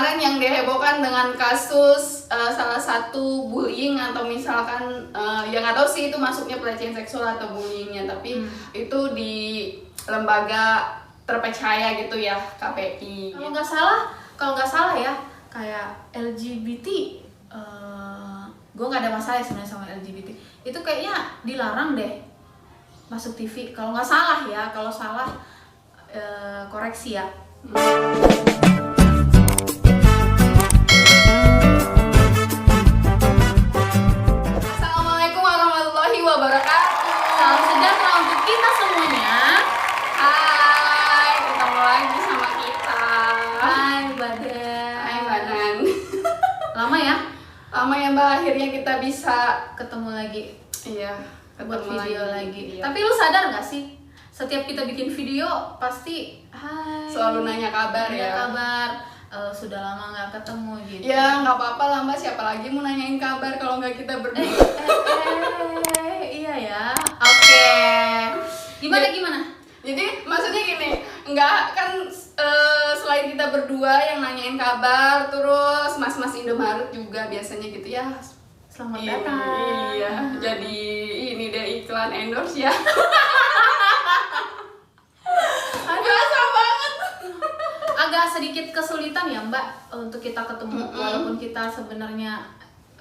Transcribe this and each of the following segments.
Kemarin yang dihebohkan dengan kasus salah satu bullying atau misalkan ya nggak tahu sih itu masuknya pelecehan seksual atau bullyingnya, tapi itu di lembaga terpercaya gitu ya, KPI. Kalau nggak salah ya, kayak LGBT, gue nggak ada masalah sebenarnya sama LGBT. Itu kayaknya dilarang deh masuk TV. Kalau nggak salah ya, kalau salah koreksi ya. Assalamualaikum warahmatullahi wabarakatuh. Salam sejahtera untuk kita semuanya. Hai, ketemu lagi sama kita. Hai Badan. Hai Badan. Lama ya Lama ya Mbak, akhirnya kita bisa ketemu lagi iya buat ketemu video lagi. Iya. Tapi lu sadar nggak sih, setiap kita bikin video pasti hai, Selalu nanya kabar nanya ya. kabar, sudah lama nggak ketemu gitu. Ya nggak apa-apa lah Mbak, siapa lagi mau nanyain kabar kalau nggak kita berdua. Iya ya. Oke. Gimana? Jadi maksudnya gini, nggak kan selain kita berdua yang nanyain kabar, terus mas-mas Indomaret juga biasanya gitu ya. Selamat datang. Iya, jadi ini deh iklan endorse ya. Biasa banget. Agak sedikit kesulitan ya Mbak untuk kita ketemu, walaupun kita sebenarnya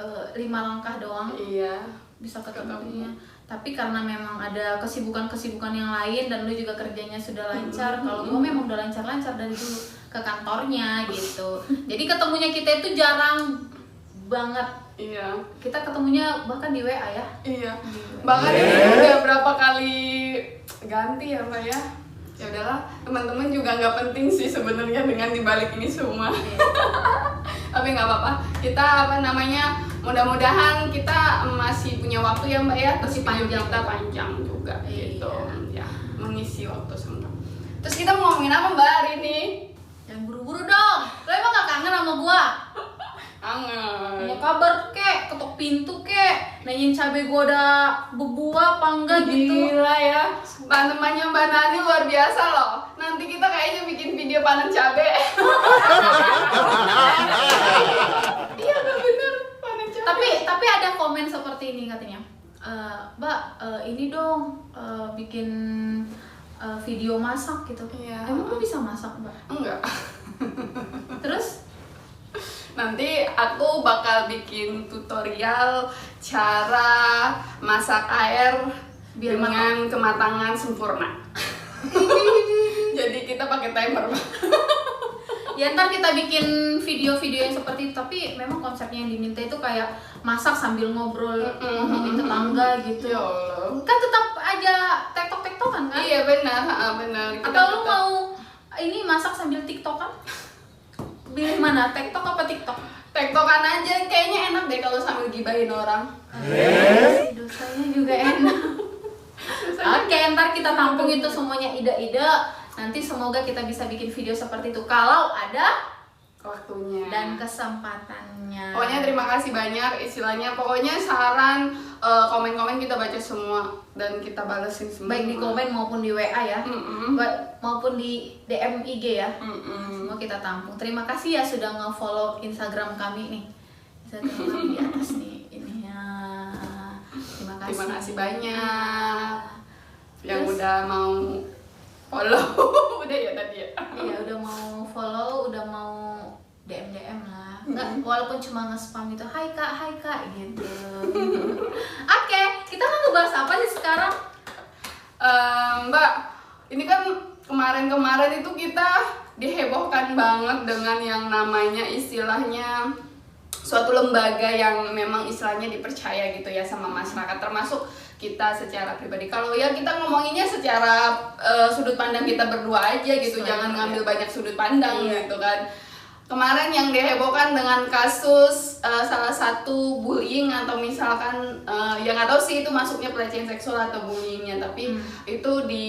5 langkah doang Iya. bisa ketemunya. Tapi karena memang ada kesibukan-kesibukan yang lain dan lu juga kerjanya sudah lancar. Kalau gue memang udah lancar-lancar dari dulu ke kantornya gitu. Jadi ketemunya kita itu jarang banget. Iya. Kita ketemunya bahkan di WA ya. Iya. Bahkan ini udah berapa kali ganti ya Mbak ya. Ya udahlah, teman-teman juga nggak penting sih sebenarnya dengan dibalik ini semua. Tapi nggak apa-apa. Kita mudah-mudahan kita masih punya waktu ya Mbak ya. Terus Masih kita panjang juga gitu. Iya. Ya, mengisi waktu sama. Terus kita mau ngomongin apa Mbak hari ini? Jangan buru-buru dong. Lo emang gak kangen sama gua? Kangen. Mau kabar kek, ketok pintu kek, nanyain cabai gua udah berbuah apa enggak gitu. Gila ya, temannya Mbak Nani luar biasa loh. Nanti kita kayaknya bikin video panen cabe. Iya bener, panen cabe. Tapi ada komen seperti ini katanya. Mbak, ini dong bikin video masak gitu. Iya. Emang lu bisa masak Mbak? Enggak. Terus? Nanti aku bakal bikin tutorial cara masak air Biar dengan kematangan sempurna. Jadi kita pakai timer. Ya ntar kita bikin video-video yang seperti itu. Tapi memang konsepnya yang diminta itu kayak masak sambil ngobrol, ngomongin tetangga gitu. Ya Allah. Kan tetap aja tektok-tektokan kan? Iya benar, benar. Atau lu mau ini masak sambil tiktokan? Pilih mana? TikTok apa TikTok? Tektokan aja, kayaknya enak deh kalau sambil gibahin orang. Dosanya juga enak. Oke, ntar kita tampung itu semuanya ide-ide. Nanti semoga kita bisa bikin video seperti itu kalau ada Waktunya dan kesempatannya. Pokoknya terima kasih banyak, istilahnya pokoknya saran, komen-komen kita baca semua dan kita balesin semua. Baik di komen maupun di WA ya, maupun di DM IG ya. Semua kita tampung. Terima kasih ya sudah nge-follow Instagram kami nih. Instagram kami di atas nih ininya. Terima kasih banyak yang Terus? udah mau follow. Udah ya tadi ya. Iya, udah mau follow, udah mau DM lah. Enggak, walaupun cuma nge-spam itu, hai kak gitu. Oke, kita kan ngebahas apa sih sekarang? Mbak, ini kan kemarin itu kita dihebohkan banget dengan yang namanya istilahnya suatu lembaga yang memang istilahnya dipercaya gitu ya sama masyarakat, termasuk kita secara pribadi. Kalau ya kita ngomonginnya secara sudut pandang kita berdua aja gitu, jangan ngambil banyak sudut pandang gitu kan. Kemarin yang dihebohkan dengan kasus salah satu bullying atau misalkan ya nggak tahu sih itu masuknya pelecehan seksual atau bullyingnya, tapi itu di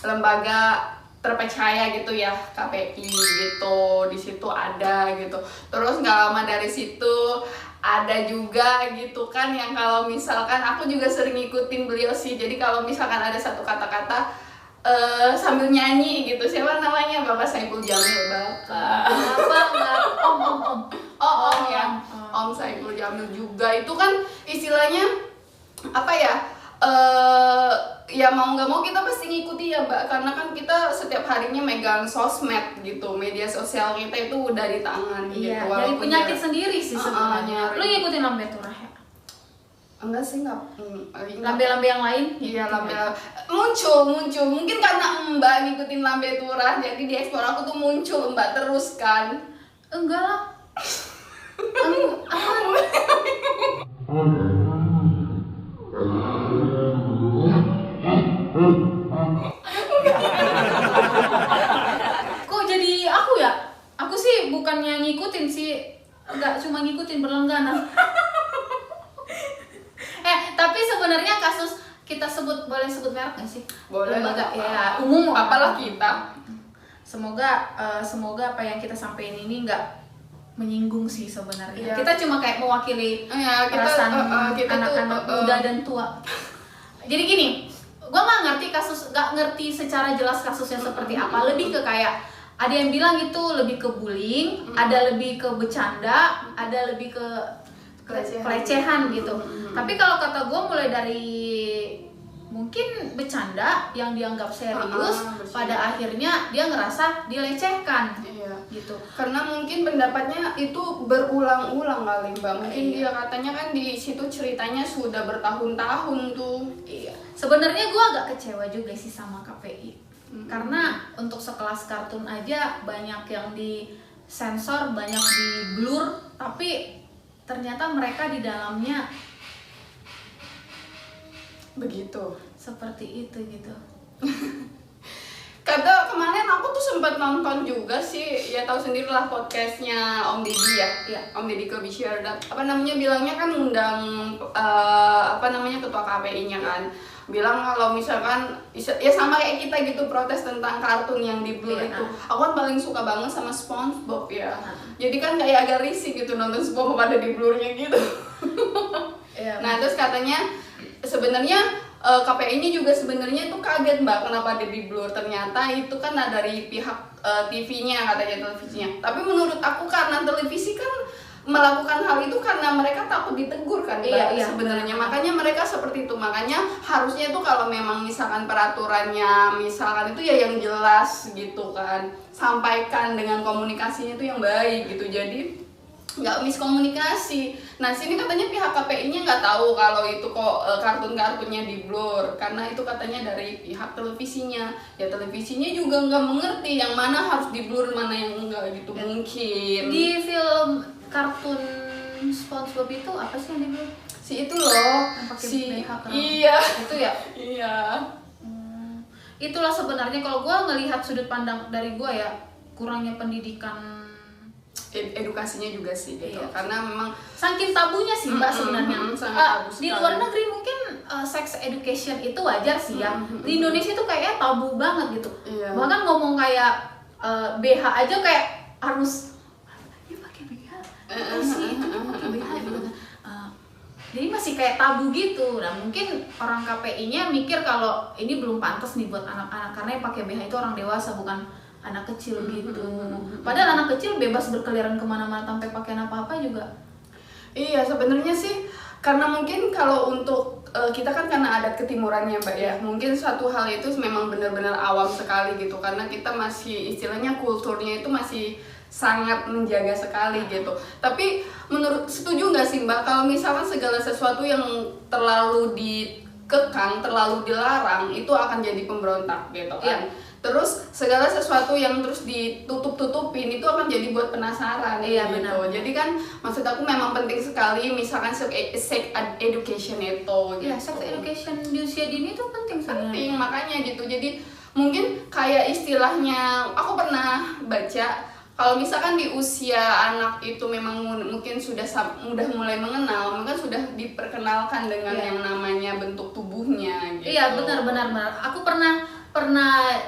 lembaga terpercaya gitu ya, KPI gitu, di situ ada gitu. Terus nggak lama dari situ ada juga gitu kan yang kalau misalkan aku juga sering ngikutin beliau sih, jadi kalau misalkan ada satu kata-kata sambil nyanyi gitu, siapa namanya, Bapak Saipul Jamil, Bapak Enggak, hamil juga. Itu kan istilahnya apa ya, ya mau nggak mau kita pasti ngikuti ya Mbak, karena kan kita setiap harinya megang sosmed gitu, media sosial kita itu udah di tangan Iya, gitu. dari Walaupun penyakit ya- sendiri sih sebenarnya. nyari. Lu ngikutin lambe turah ya? Enggak sih, enggak. Lambe-lambe yang lain? Iya, lambe muncul mungkin karena Mbak ngikutin lambe turah, jadi di explore aku tuh muncul Mbak terus kan. Enggak lah. Kok jadi aku ya? Aku sih bukannya ngikutin sih, enggak cuma ngikutin berlangganan. Tapi sebenarnya kasus kita boleh sebut merek nggak sih? Boleh. Lembaga ya umum. Apalah kita. Semoga apa yang kita sampaikan ini nggak menyinggung sih sebenarnya. Iya. Kita cuma kayak mewakili Iya, kita, perasaan kita tuh, anak-anak muda dan tua. Jadi gini, gua nggak ngerti secara jelas kasusnya seperti apa. Lebih ke kayak ada yang bilang itu lebih ke bullying, ada lebih ke bercanda, ada lebih ke pelecehan gitu. Tapi kalau kata gue mulai dari mungkin bercanda yang dianggap serius, bercanda. pada akhirnya dia ngerasa dilecehkan. Iya. Gitu. Karena mungkin pendapatnya itu berulang-ulang kali Mbak. Mungkin Iya. dia katanya kan di situ ceritanya sudah bertahun-tahun tuh. Iya. Sebenarnya gue agak kecewa juga sih sama KPI. Karena untuk sekelas kartun aja banyak yang disensor, banyak di blur, tapi ternyata mereka di dalamnya Begitu. seperti itu gitu. Kata kemarin aku tuh sempat nonton juga sih, ya tahu sendiri lah podcastnya Om Deddy ya, Iya. Om Deddy Kobusier. Apa namanya bilangnya kan undang apa namanya ketua KPI-nya kan, bilang kalau misalkan ya sama kayak kita gitu protes tentang kartun yang di blur Iya. itu. Aku kan paling suka banget sama SpongeBob ya. Jadi kan kayak agak risih gitu nonton SpongeBob ada di blurnya gitu. Iya. Nah terus katanya sebenarnya KPI-nya juga sebenarnya tuh kaget Mbak kenapa ada di blur. Ternyata itu kan dari pihak TV-nya katanya, televisinya. Tapi menurut aku karena televisi kan melakukan hal itu karena mereka takut ditegur kan Mbak, Iya. sebenarnya. Makanya mereka seperti itu. Makanya harusnya tuh kalau memang misalkan peraturannya misalkan itu ya yang jelas gitu kan. Sampaikan dengan komunikasinya itu yang baik gitu. Jadi nggak miskomunikasi. Nah sini katanya pihak KPI-nya nggak tahu kalau itu kok kartun-kartunnya di blur karena itu katanya dari pihak televisinya. Ya televisinya juga nggak mengerti yang mana harus di blur mana yang enggak gitu mungkin. Di film kartun SpongeBob itu apa sih yang di blur? Si itu loh, Yang pakai si BH kan? iya Itu ya. iya. Itulah sebenarnya kalau gue ngelihat sudut pandang dari gue ya, kurangnya pendidikan, Edukasinya juga sih gitu. Iya. Karena memang saking tabunya sih mbak sebenarnya. sangat tabu Di sekali. luar negeri mungkin sex education itu wajar sih ya. Di Indonesia tuh kayaknya tabu banget gitu. Iya. Bahkan ngomong kayak BH aja kayak harus ya pakai BH apa sih pakai BH gitu kan. Jadi masih kayak tabu gitu. Nah mungkin orang KPI-nya mikir kalau ini belum pantas nih buat anak-anak karena yang pakai BH itu orang dewasa bukan anak kecil gitu. Padahal anak kecil bebas berkeliaran kemana-mana tanpa pakaian apa-apa juga. Iya sebenarnya sih karena mungkin kalau untuk kita kan karena adat ketimurannya Mbak ya, mungkin suatu hal itu memang benar-benar awam sekali gitu karena kita masih istilahnya kulturnya itu masih sangat menjaga sekali gitu. Tapi menurut setuju nggak sih Mbak kalau misalkan segala sesuatu yang terlalu dikekang, terlalu dilarang itu akan jadi pemberontak gitu kan. Terus segala sesuatu yang terus ditutup-tutupin itu akan jadi buat penasaran Iya, gitu. benar. Jadi kan maksud aku memang penting sekali misalkan sex education itu gitu. Ya, sex education di usia dini itu penting sebenarnya. Penting makanya gitu. Jadi mungkin kayak istilahnya aku pernah baca kalau misalkan di usia anak itu memang mungkin sudah mulai mengenal, mungkin sudah diperkenalkan dengan yang namanya bentuk tubuhnya gitu. Iya, benar. Aku pernah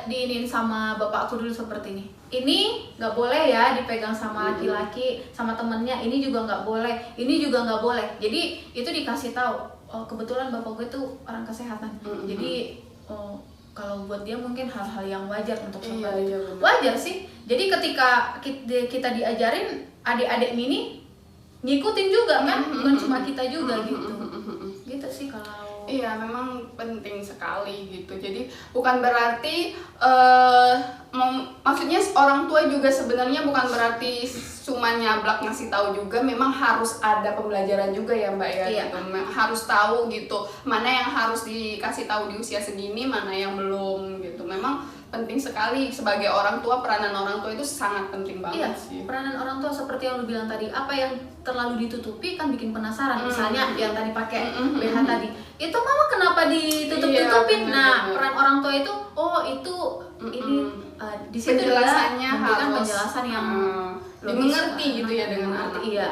diinin sama bapakku dulu seperti ini. Ini nggak boleh ya dipegang sama laki-laki, sama temennya. Ini juga nggak boleh. Ini juga nggak boleh. Jadi itu dikasih tahu. Oh, kebetulan bapak gue tuh orang kesehatan. Jadi kalau buat dia mungkin hal-hal yang wajar untuk seperti itu. Wajar sih. Jadi ketika kita diajarin adik-adik ini ngikutin juga kan, bukan cuma kita juga gitu. Gitu sih kalau Iya, memang penting sekali gitu. Jadi bukan berarti maksudnya orang tua juga sebenarnya bukan berarti cuma nyablak ngasih tahu juga, memang harus ada pembelajaran juga ya Mbak ya. Iya. Gitu. Harus tahu gitu mana yang harus dikasih tahu di usia segini, mana yang belum gitu. Memang penting sekali sebagai orang tua, peranan orang tua itu sangat penting banget sih. Peranan orang tua seperti yang lu bilang tadi, apa yang terlalu ditutupi kan bikin penasaran. Misalnya yang tadi pakai BH tadi, itu mama kenapa ditutup-tutupin? Iya, Nah, bener-bener. peran orang tua itu, oh itu ini di situ Penjelasannya dia memberikan harus penjelasan yang dimengerti gitu ya dengan anak. Iya.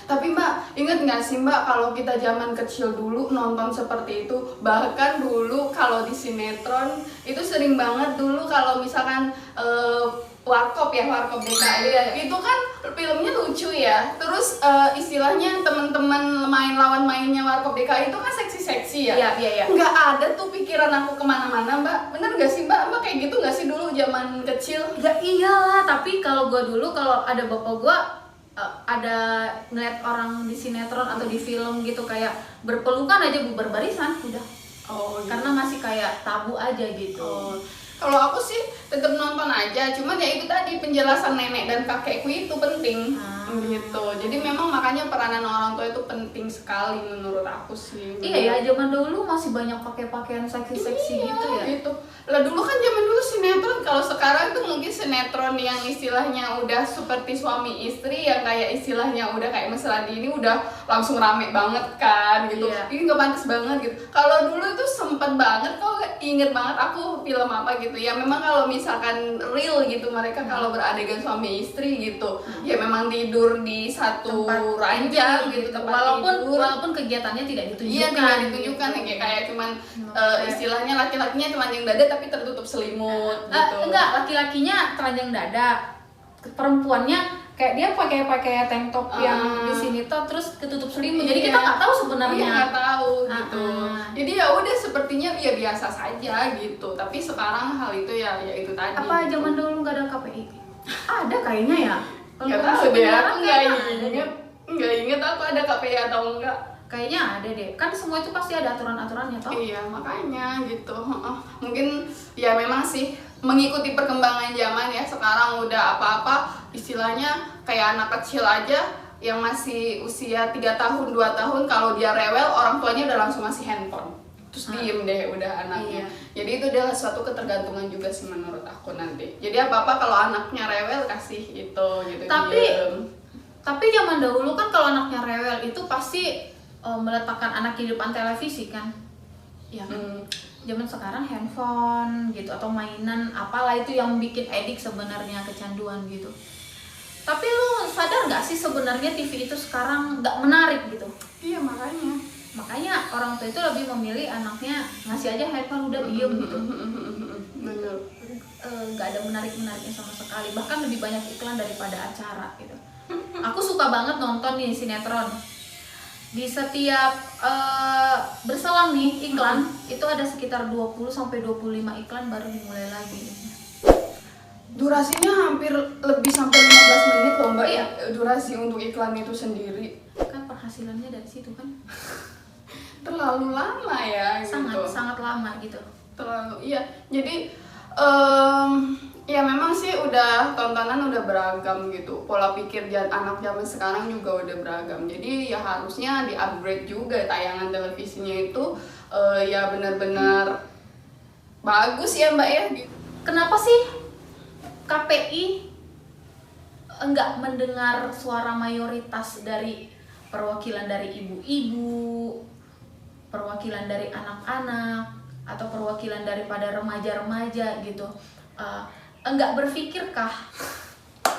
Tapi Mbak, ingat nggak sih Mbak kalau kita zaman kecil dulu nonton seperti itu, bahkan dulu kalau di sinetron itu sering banget dulu kalau misalkan Warkop DKI itu kan filmnya lucu ya. Terus istilahnya teman-teman lawan mainnya Warkop DKI itu kan seksi-seksi ya. Iya. Nggak ada tuh pikiran aku kemana-mana Mbak. Bener nggak sih Mbak? Mbak kayak gitu nggak sih dulu zaman kecil? Ya iyalah, tapi kalau gua dulu kalau ada bapak gua ada ngeliat orang di sinetron atau di film gitu kayak berpelukan aja berbarisan udah. Oh, gitu. Karena masih kayak tabu aja gitu. Oh, kalau aku sih tetap nonton aja, cuman ya itu tadi penjelasan nenek dan kakekku itu penting gitu. Jadi memang makanya peranan orang tua itu penting sekali menurut aku sih. Iya ya, zaman dulu masih banyak pakai pakaian seksi-seksi gitu ya. Gitu. Lah dulu kan zaman dulu sinetron, kalau sekarang tuh mungkin sinetron yang istilahnya udah seperti suami istri yang kayak istilahnya udah kayak mesra ini udah langsung rame banget kan gitu. Iya. Ini nggak pantas banget gitu. Kalau dulu itu sempet banget, kok inget banget aku film apa gitu ya. Memang kalau misalkan real gitu mereka kalau beradegan suami istri gitu, ya memang tidur di satu ranjang gitu, tempat tidur. walaupun kegiatannya tidak ditunjukkan. Iya, tidak ditunjukkan kayak cuman istilahnya laki-lakinya telanjang dada tapi tertutup selimut gitu. Enggak, laki-lakinya telanjang dada, perempuannya kayak dia pakai tank top yang di sini tuh terus ketutup selimut. Jadi kita nggak tahu sebenarnya. Iya, nggak tahu gitu. Jadi ya udah sepertinya ya biasa saja gitu. Tapi sekarang hal itu ya itu tadi. Apa gitu. zaman dulu nggak ada KPI? Ada kayaknya ya. Nggak tahu deh, aku nggak inget aku ada KPI atau enggak. Kayaknya ada deh. Kan semua itu pasti ada aturan-aturannya toh. Iya, makanya gitu. Mungkin ya memang sih mengikuti perkembangan zaman ya. Sekarang udah apa-apa istilahnya kayak anak kecil aja yang masih usia 3 tahun, 2 tahun, kalau dia rewel orang tuanya udah langsung ngasih handphone. Terus diem deh udah anaknya. Iya. Jadi itu adalah suatu ketergantungan juga sih menurut aku nanti. Jadi apa-apa kalau anaknya rewel kasih itu gitu. Tapi zaman dahulu kan kalau anaknya rewel itu pasti meletakkan anak di depan televisi kan. Ya kan. Zaman sekarang handphone gitu atau mainan apalah itu yang bikin edik sebenarnya, kecanduan gitu. Tapi lu sadar nggak sih sebenarnya TV itu sekarang nggak menarik gitu? Iya, Makanya orang tua itu lebih memilih anaknya ngasih aja handphone udah diem gitu. Bener. Nggak ada menarik-menariknya sama sekali, bahkan lebih banyak iklan daripada acara gitu. Aku suka banget nonton nih sinetron. Di setiap berselang nih iklan itu ada sekitar 20 sampai 25 iklan baru dimulai lagi. Durasinya hampir lebih sampai 15 menit loh Mbak. Iya. Durasi untuk iklan itu sendiri. Kan penghasilannya dari situ kan. Terlalu lama ya gitu. Sangat lama gitu. Terlalu, iya. Jadi ya memang sih udah tontonan udah beragam gitu. Pola pikir anak zaman sekarang juga udah beragam. Jadi ya harusnya di-upgrade juga tayangan televisinya itu ya benar-benar bagus ya Mbak ya gitu. Kenapa sih KPI enggak mendengar suara mayoritas dari perwakilan dari ibu-ibu, perwakilan dari anak-anak, atau perwakilan daripada remaja-remaja gitu? Enggak berpikirkah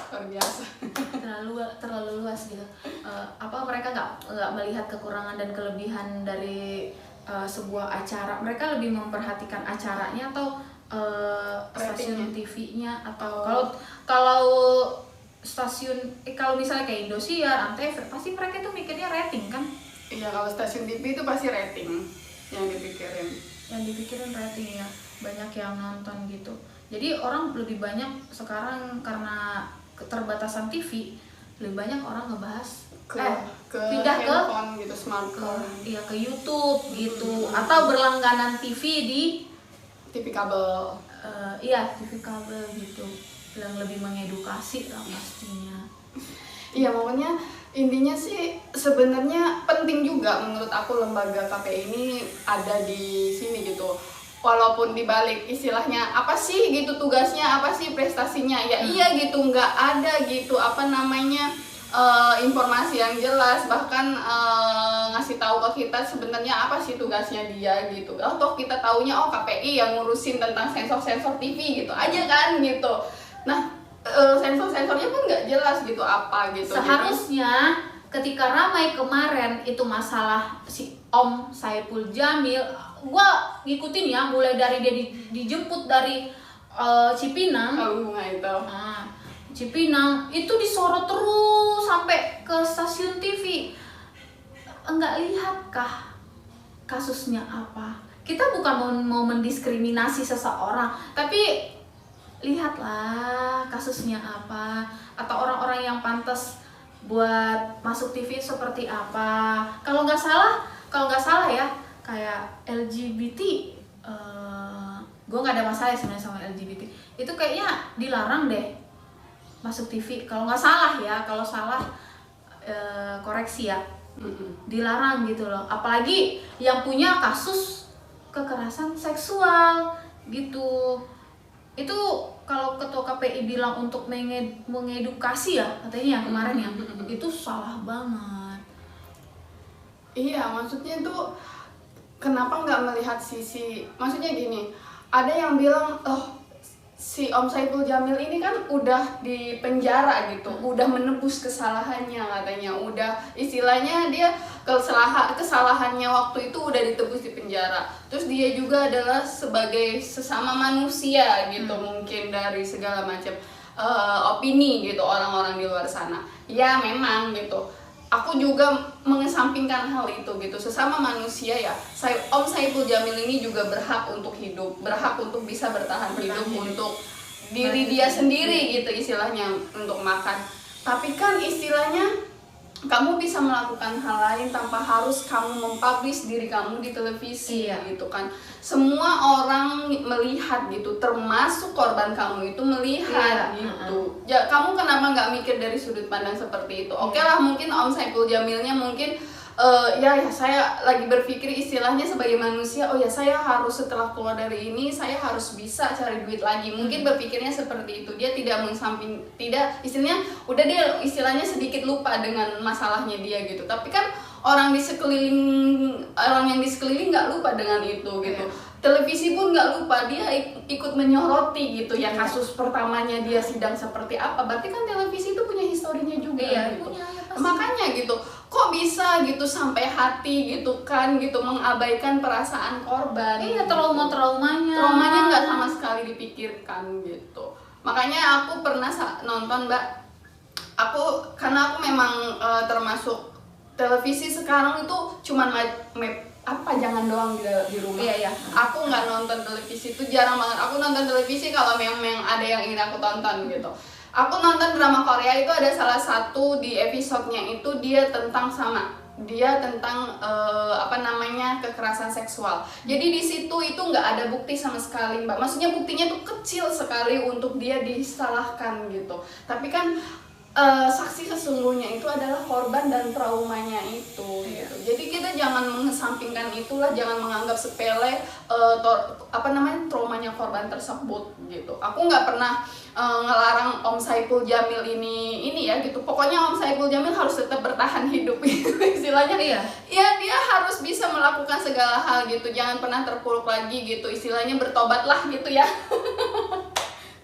Luar biasa. terlalu luas gitu? Apa mereka enggak melihat kekurangan dan kelebihan dari sebuah acara? Mereka lebih memperhatikan acaranya atau stasiun TV-nya, atau kalau stasiun kalau misalnya kayak Indosiar, Antv, pasti mereka tuh mikirnya rating kan? Iya, kalau stasiun TV itu pasti rating yang dipikirin. Yang dipikirin rating ya, banyak yang nonton gitu. Jadi orang lebih banyak sekarang karena keterbatasan TV, lebih banyak orang ngebahas pindah ke handphone gitu, smartphone, iya ke YouTube gitu, atau berlangganan TV di TV kabel. iya TV kabel gitu, yang lebih mengedukasi lah pastinya. Iya, pokoknya intinya sih sebenarnya penting juga menurut aku lembaga KPI ini ada di sini gitu. Walaupun dibalik istilahnya apa sih gitu tugasnya, apa sih prestasinya, ya iya gitu, nggak ada gitu apa namanya informasi yang jelas, bahkan ngasih tahu ke kita sebenarnya apa sih tugasnya dia gitu. Oh toh kita taunya oh KPI yang ngurusin tentang sensor-sensor TV gitu aja kan gitu. Nah sensor-sensornya pun nggak jelas gitu apa gitu. Seharusnya ketika ramai kemarin itu masalah si Om Saipul Jamil, gua ngikutin ya, mulai dari dia dijemput dari Cipinang. Itu. Nah, Cipinang itu disorot terus sampai ke stasiun TV. Enggak lihatkah kasusnya apa? Kita bukan mau mendiskriminasi seseorang, tapi lihatlah kasusnya apa, atau orang-orang yang pantas buat masuk TV seperti apa. Kalau nggak salah ya, kayak LGBT, gue nggak ada masalah sebenarnya sama LGBT. Itu kayaknya dilarang deh masuk TV. Kalau nggak salah ya, kalau salah koreksi ya. Dilarang gitu loh. Apalagi yang punya kasus kekerasan seksual gitu. Itu kalau ketua KPI bilang untuk mengedukasi ya katanya kemarin ya, itu salah banget. Iya, maksudnya tuh kenapa nggak melihat sisi, maksudnya gini, ada yang bilang si Om Saipul Jamil ini kan udah di penjara gitu, udah menebus kesalahannya katanya, udah istilahnya dia kesalahannya waktu itu udah ditebus di penjara. Terus dia juga adalah sebagai sesama manusia gitu, mungkin dari segala macam opini gitu orang-orang di luar sana. Ya memang gitu. Aku juga mengesampingkan hal itu gitu, sesama manusia ya. Om Saipul Jamil ini juga berhak untuk hidup, berhak untuk bisa bertahan hidup untuk diri dia sendiri gitu istilahnya, untuk makan. Tapi kan istilahnya kamu bisa melakukan hal lain tanpa harus kamu mempublish diri kamu di televisi gitu kan. Semua orang melihat gitu, termasuk korban kamu itu melihat gitu. Ya kamu kenapa nggak mikir dari sudut pandang seperti itu? Oke lah, mungkin Om Saipul Jamilnya mungkin ya saya lagi berpikir istilahnya sebagai manusia, oh ya saya harus setelah keluar dari ini saya harus bisa cari duit lagi, mungkin berpikirnya seperti itu. Dia tidak istilahnya udah dia istilahnya sedikit lupa dengan masalahnya dia gitu, tapi kan orang yang di sekeliling nggak lupa dengan itu gitu. Televisi pun nggak lupa, dia ikut menyoroti gitu ya, kasus pertamanya dia sidang seperti apa, berarti kan televisi itu punya historinya juga gitu. Punya, ya Makanya gitu, kok bisa gitu sampai hati gitu kan gitu mengabaikan perasaan korban. Traumanya nggak sama sekali dipikirkan gitu. Makanya aku pernah nonton karena aku memang termasuk televisi sekarang itu cuman jangan doang di rumah. Iya. Aku nggak nonton televisi, itu jarang banget. Aku nonton televisi kalau memang ada yang ingin aku tonton gitu. Aku nonton drama Korea itu ada salah satu di episodenya itu dia tentang kekerasan seksual. Jadi di situ itu nggak ada bukti sama sekali, Mbak. Maksudnya buktinya tuh kecil sekali untuk dia disalahkan gitu. Tapi kan saksi sesungguhnya itu adalah korban dan traumanya itu gitu. Jadi kita jangan mengesampingkan itulah, jangan menganggap sepele traumanya korban tersebut gitu. Aku nggak pernah ngelarang Om Saipul Jamil ini ya gitu. Pokoknya Om Saipul Jamil harus tetap bertahan hidup gitu istilahnya. Ya dia harus bisa melakukan segala hal gitu. Jangan pernah terpuruk lagi gitu. Istilahnya bertobatlah gitu ya.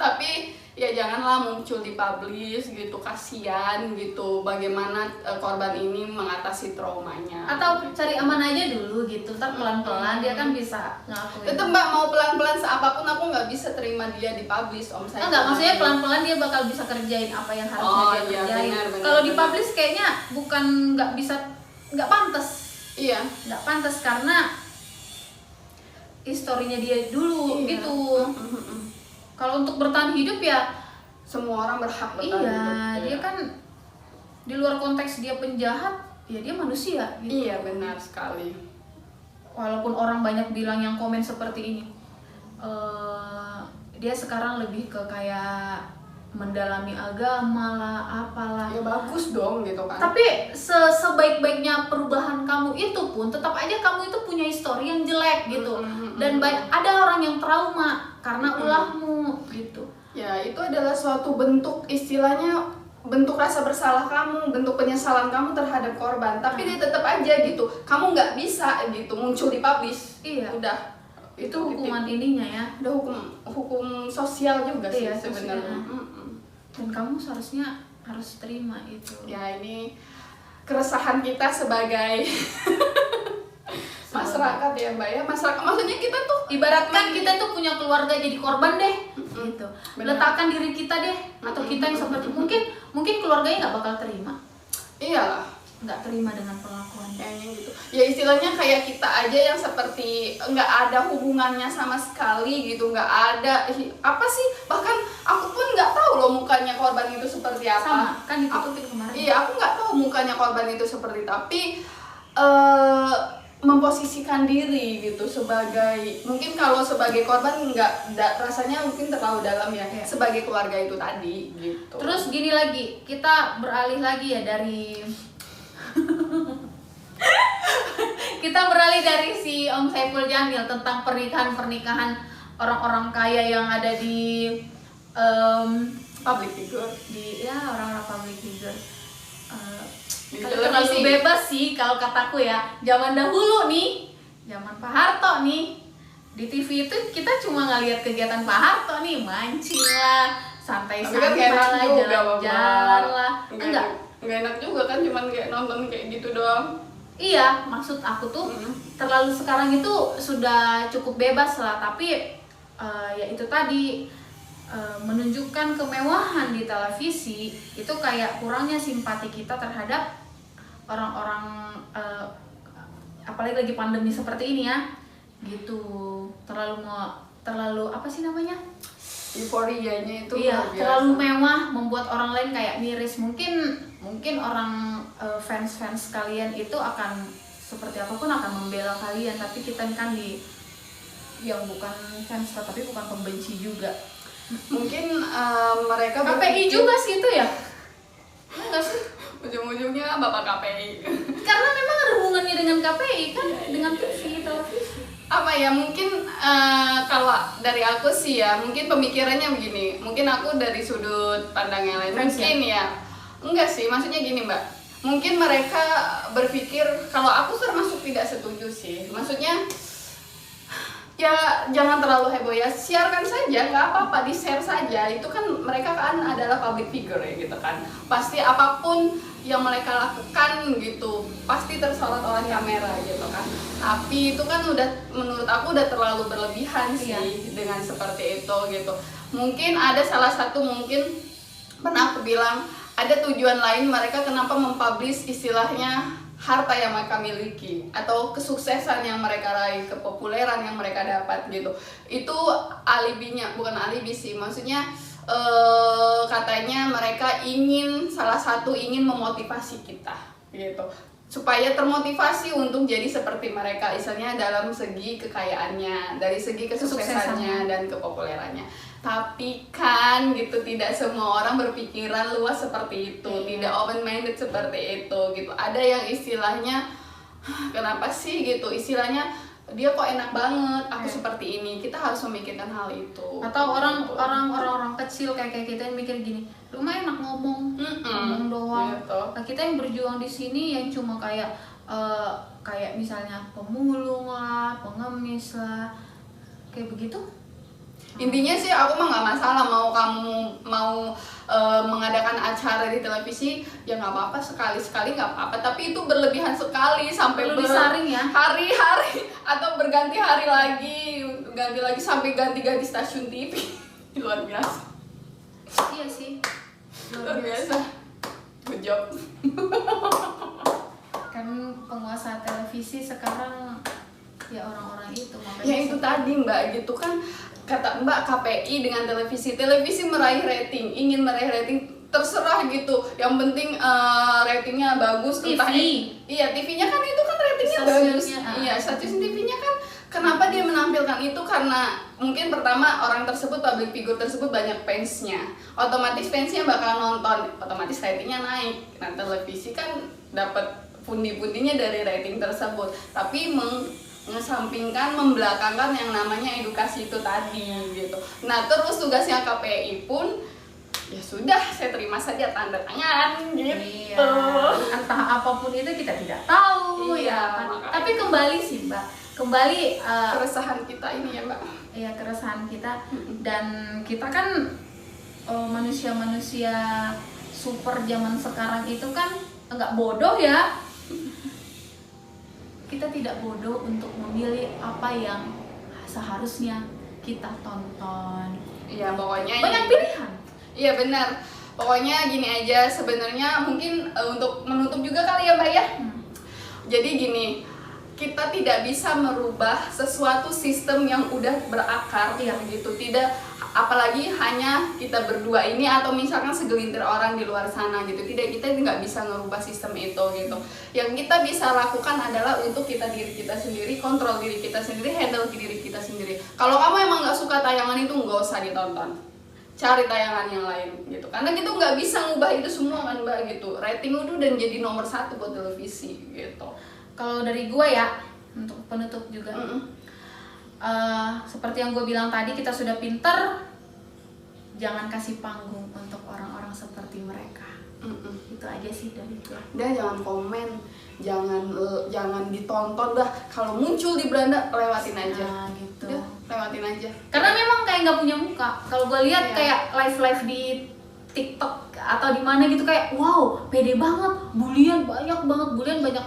Tapi ya janganlah muncul di publish gitu, kasihan gitu bagaimana korban ini mengatasi traumanya. Atau cari aman aja dulu gitu, ntar pelan-pelan dia kan bisa ngakuin. Tetep Mbak, mau pelan-pelan seapapun aku nggak bisa terima dia di publish Om saya. Enggak, maksudnya pelan-pelan dia bakal bisa kerjain apa yang harusnya dia kerjain. Kalau di publish kayaknya bukan nggak pantas. Iya. Nggak pantas karena historinya dia dulu gitu. Kalau untuk bertahan hidup ya semua orang berhak bertahan hidup. Dia kan di luar konteks dia penjahat, ya dia manusia gitu. Iya, benar sekali. Walaupun orang banyak bilang yang komen seperti ini, dia sekarang lebih ke kayak mendalami agama lah, apalah. Ya bagus dong gitu kan. Tapi sebaik-baiknya perubahan kamu itu pun tetap aja kamu itu punya histori yang jelek gitu. Dan ada orang yang trauma karena ulahmu gitu. Ya, itu adalah suatu bentuk, istilahnya bentuk rasa bersalah kamu, bentuk penyesalan kamu terhadap korban. Tapi dia tetap aja gitu, kamu nggak bisa gitu muncul di publish. Iya. Udah. Itu hukuman ininya ya. Udah hukum sosial juga sih Iya, sebenarnya. Dan kamu seharusnya harus terima itu. Ya, ini keresahan kita sebagai masyarakat ya Mbak ya. Masyarakat, maksudnya kita tuh Ibaratkan kita tuh punya keluarga jadi korban deh, gitu. Benar. Letakkan diri kita deh, atau kita yang seperti mungkin keluarganya nggak bakal terima, iyalah nggak terima dengan perlakuannya. kayaknya gitu. Ya istilahnya kayak kita aja yang seperti nggak ada hubungannya sama sekali gitu, nggak ada apa sih, bahkan aku pun nggak tahu loh mukanya korban itu seperti apa. Sama kan Aku- ditutupin kemarin. Iya, aku nggak tahu mukanya korban itu seperti, tapi memposisikan diri gitu sebagai, mungkin kalau sebagai korban rasanya mungkin terlalu dalam ya. Iya. Sebagai keluarga itu tadi gitu. Terus gini lagi, kita beralih lagi ya dari kita beralih dari si Om Saiful Jamil tentang pernikahan orang-orang kaya yang ada di public figure. di ya orang-orang public figure. Di Terlalu televisi. bebas sih kalau kataku ya. Zaman dahulu nih, zaman Pak Harto nih, di TV itu kita cuma ngeliat kegiatan Pak Harto nih, mancing lah, Tapi kan santai-santai gak enak lah, juga, jalan-jalan lah. Enggak. Nggak enak juga kan, cuman kayak nonton kayak gitu doang. Iya, maksud aku tuh terlalu sekarang itu sudah cukup bebas lah, tapi ya itu tadi menunjukkan kemewahan di televisi itu kayak kurangnya simpati kita terhadap orang-orang apalagi lagi pandemi seperti ini ya, gitu. Terlalu apa sih namanya? Euforianya itu Iya, luar biasa. terlalu mewah membuat orang lain kayak miris. Mungkin orang fans kalian itu akan seperti apapun akan membela kalian, tapi kita kan yang bukan fans tapi bukan pembenci juga. Mungkin mereka KPI juga sih itu ya? Enggak sih? ujung-ujungnya Bapak KPI. Karena memang ada hubungannya dengan KPI kan, dengan TV, televisi. Apa ya, mungkin kalau dari aku sih ya, mungkin pemikirannya begini. Mungkin aku dari sudut pandang yang lain. Fans Mungkin ya, enggak sih, maksudnya gini Mbak. Mungkin mereka berpikir, kalau aku termasuk tidak setuju sih. Maksudnya ya jangan terlalu heboh ya, siarkan saja, nggak apa-apa, di-share saja. Itu kan mereka kan adalah public figure ya gitu kan. Pasti apapun yang mereka lakukan gitu pasti tersorot oleh kamera gitu kan. Tapi itu kan udah, menurut aku udah terlalu berlebihan sih. Iya. Dengan seperti itu gitu. Mungkin ada salah satu, mungkin pernah aku bilang ada tujuan lain mereka kenapa mempublish istilahnya harta yang mereka miliki atau kesuksesan yang mereka raih, kepopuleran yang mereka dapat gitu. Itu alibinya, bukan alibi sih, maksudnya katanya mereka salah satu ingin memotivasi kita gitu, supaya termotivasi untuk jadi seperti mereka, misalnya dalam segi kekayaannya, dari segi kesuksesannya dan kepopulerannya. Tapi kan gitu, tidak semua orang berpikiran luas seperti itu, tidak open minded seperti itu gitu. Ada yang istilahnya kenapa sih gitu, istilahnya dia kok enak banget aku seperti ini. Kita harus memikirkan hal itu. Atau orang-orang kecil kayak kita yang mikir gini, lu mah enak ngomong doang. Gitu. Nah, kita yang berjuang di sini yang cuma kayak misalnya pemulung lah, pengemis lah, kayak begitu. Intinya sih aku mah nggak masalah mau kamu mengadakan acara di televisi, ya nggak apa-apa, sekali-sekali nggak apa-apa, tapi itu berlebihan sekali sampai Perlu disaring ya. hari-hari atau berganti hari lagi, ganti lagi sampai ganti-ganti stasiun TV. Luar biasa. Iya sih. Luar biasa. Good job. Kan penguasa televisi sekarang ya orang-orang itu, makanya Ya itu tadi Mbak, gitu kan kata Mbak, KPI dengan televisi meraih rating, ingin meraih rating, terserah gitu, yang penting ratingnya bagus. TV. Iya, TV-nya kan itu kan ratingnya bagus. Iya, stasiun TV-nya kan kenapa dia menampilkan itu, karena mungkin pertama orang tersebut, public figure tersebut banyak fansnya, otomatis fansnya bakal nonton, otomatis ratingnya naik. Nah, televisi kan dapat pundi-pundinya dari rating tersebut, tapi mengesampingkan, membelakangkan yang namanya edukasi itu tadi gitu. Nah, terus tugasnya KPI pun ya sudah, saya terima saja tanda tangan gitu. Iya. Entah apapun itu kita tidak tahu. Iya, Ya kan? makanya. Tapi kembali sih Mbak, Keresahan kita ini ya Mbak. ya keresahan kita, dan kita kan manusia-manusia super zaman sekarang itu kan enggak bodoh ya. Kita tidak bodoh untuk memilih apa yang seharusnya kita tonton. Iya, pokoknya Banyak pilihan. Iya benar. Pokoknya gini aja, sebenarnya mungkin untuk menutup juga kali ya Mbak ya. Jadi gini, kita tidak bisa merubah sesuatu sistem yang udah berakar gitu. Tidak, apalagi hanya kita berdua ini atau misalkan segelintir orang di luar sana gitu. Tidak, kita nggak bisa merubah sistem itu gitu. Yang kita bisa lakukan adalah untuk diri kita sendiri, kontrol diri kita sendiri, handle diri kita sendiri. Kalau kamu emang nggak suka tayangan itu, nggak usah ditonton, cari tayangan yang lain gitu, karena kita nggak bisa ngubah itu semua kan Mbak gitu. Rating itu udah jadi nomor 1 buat televisi gitu. Kalau dari gue ya, untuk penutup juga, seperti yang gue bilang tadi, kita sudah pinter, jangan kasih panggung untuk orang-orang seperti mereka. Itu aja sih dari gue. Udah, jangan komen, jangan ditonton dah. Kalau muncul di beranda, lewatin aja. Nah, gitu. Udah, lewatin aja. Karena memang kayak nggak punya muka. Kalau gue lihat Iya. kayak live di TikTok atau di mana gitu, kayak wow, pede banget, bulian banyak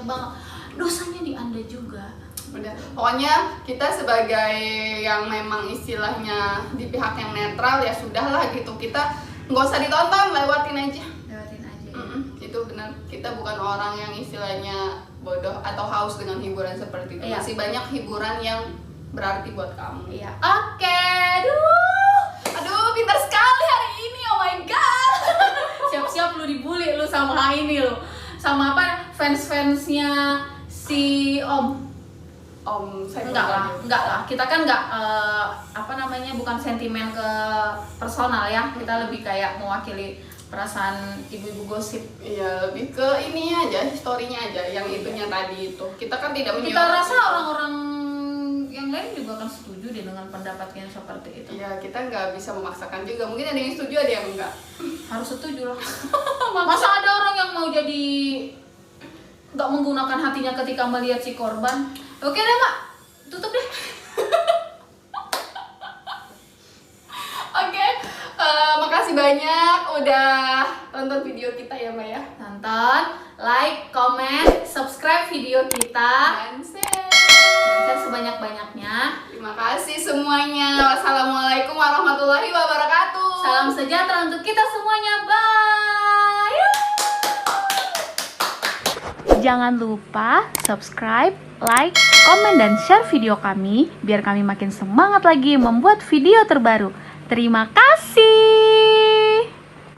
banget. Dosanya di Anda juga. Udah, pokoknya kita sebagai yang memang istilahnya di pihak yang netral ya sudahlah gitu. Kita nggak usah ditonton, lewatin aja. Lewatin aja. Itu benar, kita bukan orang yang istilahnya bodoh atau haus dengan hiburan seperti itu. Iya. Masih banyak hiburan yang berarti buat kamu. Iya. Oke. Aduh, pintar sekali hari ini, oh my god. Siap-siap lu dibully lu sama ini lu. Sama apa? Fans-fansnya si Om. Saya Enggak lah. Kita kan enggak bukan sentimen ke personal ya. Kita lebih kayak mewakili perasaan ibu-ibu gosip. Iya, lebih ke ininya aja, historinya aja, yang itunya tadi itu. Kita kan tidak Kita menyoroti rasa itu. orang-orang yang lain juga akan setuju deh dengan pendapatnya seperti itu. Iya, kita nggak bisa memaksakan juga. Mungkin ada yang setuju, ada yang enggak. Harus setuju lah. Masa ada orang yang mau jadi nggak menggunakan hatinya ketika melihat si korban? Oke deh Mbak, tutup deh. Oke, makasih banyak udah tonton video kita ya Mbak ya. Tonton, like, comment, subscribe video kita, Dan share. dan share sebanyak-banyaknya. Terima kasih semuanya. Wassalamualaikum warahmatullahi wabarakatuh. Salam sejahtera untuk kita semuanya. Bye. Jangan lupa subscribe, like, komen, dan share video kami biar kami makin semangat lagi membuat video terbaru. Terima kasih.